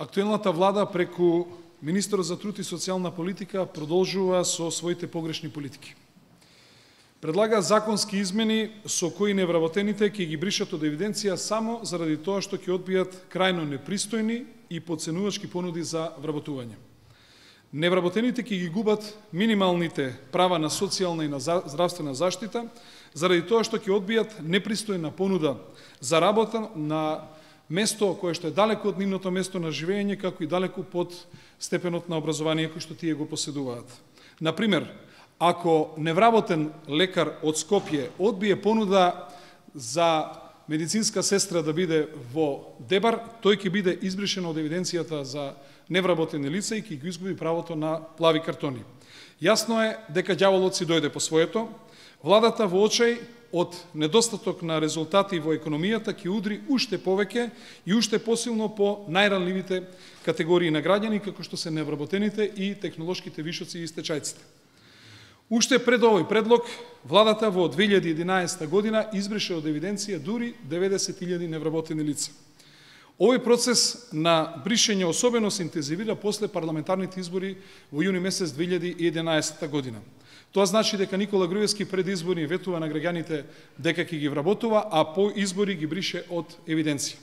Актуелната влада преку Министерот за труд и социјална политика продолжува со своите погрешни политики. Предлага законски измени со кои невработените ќе ги бришат од евиденција само заради тоа што ќе одбијат крајно непристојни и потценувачки понуди за вработување. Невработените ќе ги губат минималните права на социјална и на здравствена заштита заради тоа што ќе одбијат непристојна понуда за работа на место кое што е далеко од нивното место на живење, како и далеко под степенот на образование кој што тие го поседуваат. Например, ако невработен лекар од Скопје одбие понуда за медицинска сестра да биде во Дебар, тој ќе биде избришен од евиденцијата за невработени лица и ќе го изгуби правото на плави картони. Јасно е дека ѓаволот си дојде по своето. Владата во очај од недостаток на резултати во економијата ќе удри уште повеќе и уште посилно по најранливите категории на граѓани, како што се невработените и технолошките вишоци и стечајците. Уште пред овој предлог, владата во 2011 година избрише од евиденција дури 90.000 невработени лица. Овој процес на бришење особено се интензивира после парламентарните избори во јуни месец 2011 година. Тоа значи дека Никола Груевски пред избори ветува на граѓаните дека ќе ги вработува, а по избори ги брише од евиденција.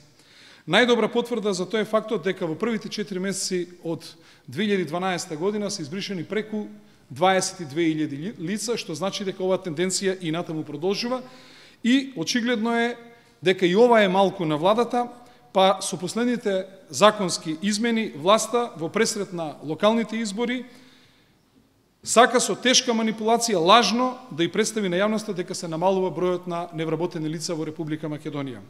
Најдобра потврда за тоа е фактот дека во првите 4 месеци од 2012 година се избришени преку 22.000 лица, што значи дека оваа тенденција и натаму продолжува и очигледно е дека и ова е малку на владата, па со последните законски измени власта во пресрет на локалните избори сака со тешка манипулација лажно да и представи на јавноста дека се намалува бројот на невработени лица во Република Македонија.